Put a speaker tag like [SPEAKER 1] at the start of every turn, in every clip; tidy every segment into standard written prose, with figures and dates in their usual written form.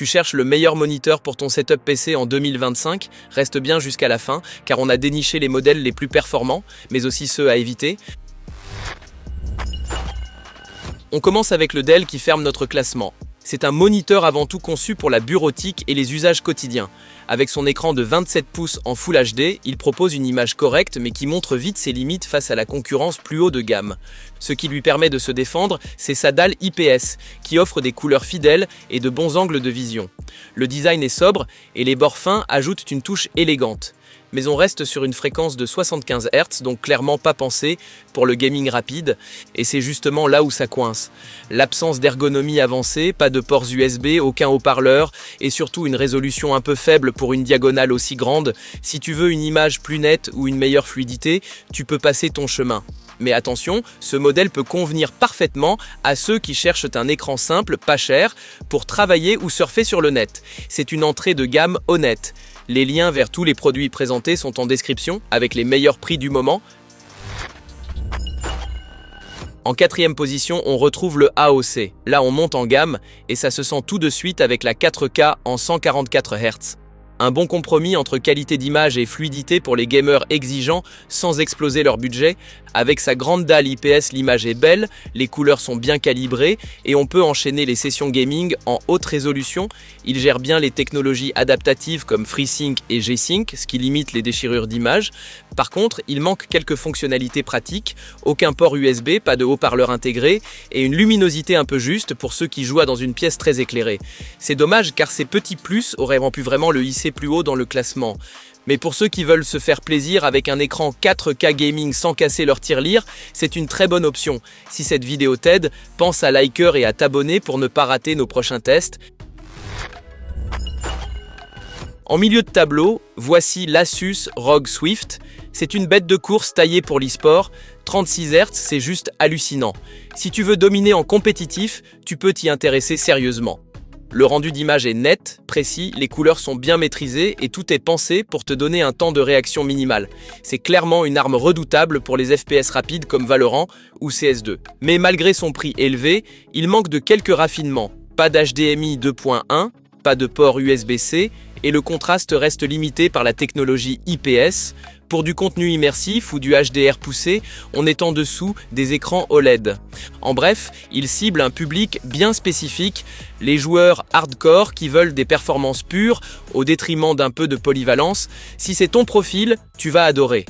[SPEAKER 1] Tu cherches le meilleur moniteur pour ton setup PC en 2025? Reste bien jusqu'à la fin, car on a déniché les modèles les plus performants, mais aussi ceux à éviter. On commence avec le Dell qui ferme notre classement. C'est un moniteur avant tout conçu pour la bureautique et les usages quotidiens. Avec son écran de 27 pouces en Full HD, il propose une image correcte mais qui montre vite ses limites face à la concurrence plus haut de gamme. Ce qui lui permet de se défendre, c'est sa dalle IPS, qui offre des couleurs fidèles et de bons angles de vision. Le design est sobre et les bords fins ajoutent une touche élégante. Mais on reste sur une fréquence de 75 Hz, donc clairement pas pensé pour le gaming rapide, et c'est justement là où ça coince. L'absence d'ergonomie avancée, pas de ports USB, aucun haut-parleur, et surtout une résolution un peu faible pour une diagonale aussi grande. Si tu veux une image plus nette ou une meilleure fluidité, tu peux passer ton chemin. Mais attention, ce modèle peut convenir parfaitement à ceux qui cherchent un écran simple, pas cher, pour travailler ou surfer sur le net. C'est une entrée de gamme honnête. Les liens vers tous les produits présentés sont en description, avec les meilleurs prix du moment. En quatrième position, on retrouve le AOC. Là, on monte en gamme, et ça se sent tout de suite avec la 4K en 144 Hz. Un bon compromis entre qualité d'image et fluidité pour les gamers exigeants sans exploser leur budget. Avec sa grande dalle IPS, l'image est belle, les couleurs sont bien calibrées et on peut enchaîner les sessions gaming en haute résolution. Il gère bien les technologies adaptatives comme FreeSync et G-Sync, ce qui limite les déchirures d'image. Par contre, il manque quelques fonctionnalités pratiques, aucun port USB, pas de haut-parleur intégré et une luminosité un peu juste pour ceux qui jouent dans une pièce très éclairée. C'est dommage car ces petits plus auraient pu vraiment le hisser plus haut dans le classement. Mais pour ceux qui veulent se faire plaisir avec un écran 4K gaming sans casser leur tirelire, c'est une très bonne option. Si cette vidéo t'aide, pense à liker et à t'abonner pour ne pas rater nos prochains tests. En milieu de tableau, voici l'Asus ROG Swift. C'est une bête de course taillée pour l'e-sport. 36 Hz, c'est juste hallucinant. Si tu veux dominer en compétitif, tu peux t'y intéresser sérieusement. Le rendu d'image est net, précis, les couleurs sont bien maîtrisées et tout est pensé pour te donner un temps de réaction minimal. C'est clairement une arme redoutable pour les FPS rapides comme Valorant ou CS2. Mais malgré son prix élevé, il manque de quelques raffinements. Pas d'HDMI 2.1, pas de port USB-C et le contraste reste limité par la technologie IPS. Pour du contenu immersif ou du HDR poussé, on est en dessous des écrans OLED. En bref, il cible un public bien spécifique, les joueurs hardcore qui veulent des performances pures au détriment d'un peu de polyvalence. Si c'est ton profil, tu vas adorer.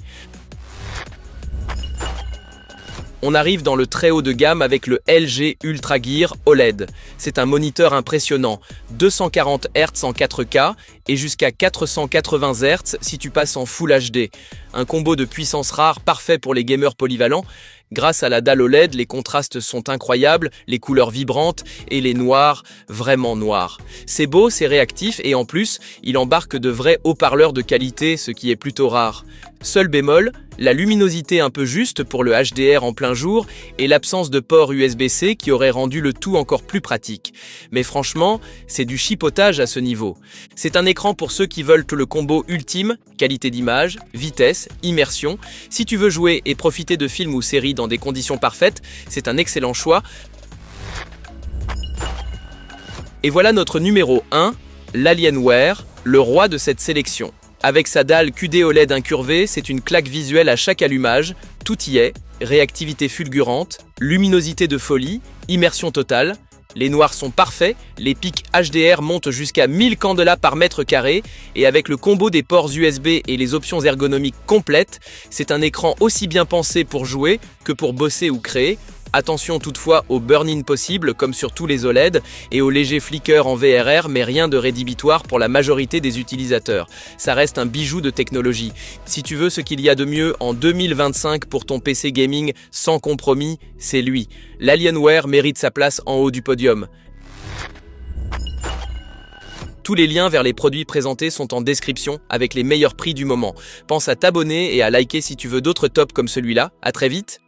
[SPEAKER 1] On arrive dans le très haut de gamme avec le LG Ultra Gear OLED. C'est un moniteur impressionnant, 240 Hz en 4K et jusqu'à 480 Hz si tu passes en Full HD. Un combo de puissance rare parfait pour les gamers polyvalents. Grâce à la dalle OLED, les contrastes sont incroyables, les couleurs vibrantes et les noirs, vraiment noirs. C'est beau, c'est réactif et en plus, il embarque de vrais haut-parleurs de qualité, ce qui est plutôt rare. Seul bémol, la luminosité un peu juste pour le HDR en plein jour et l'absence de port USB-C qui aurait rendu le tout encore plus pratique. Mais franchement, c'est du chipotage à ce niveau. C'est un écran pour ceux qui veulent le combo ultime, qualité d'image, vitesse, immersion. Si tu veux jouer et profiter de films ou séries dans des conditions parfaites, c'est un excellent choix. Et voilà notre numéro 1, l'Alienware, le roi de cette sélection. Avec sa dalle QD OLED incurvée, c'est une claque visuelle à chaque allumage, tout y est, réactivité fulgurante, luminosité de folie, immersion totale. Les noirs sont parfaits, les pics HDR montent jusqu'à 1000 candela par mètre carré et avec le combo des ports USB et les options ergonomiques complètes, c'est un écran aussi bien pensé pour jouer que pour bosser ou créer. Attention toutefois au burn-in possible comme sur tous les OLED et au léger flicker en VRR mais rien de rédhibitoire pour la majorité des utilisateurs. Ça reste un bijou de technologie. Si tu veux ce qu'il y a de mieux en 2025 pour ton PC gaming sans compromis, c'est lui. L'Alienware mérite sa place en haut du podium. Tous les liens vers les produits présentés sont en description avec les meilleurs prix du moment. Pense à t'abonner et à liker si tu veux d'autres tops comme celui-là. À très vite.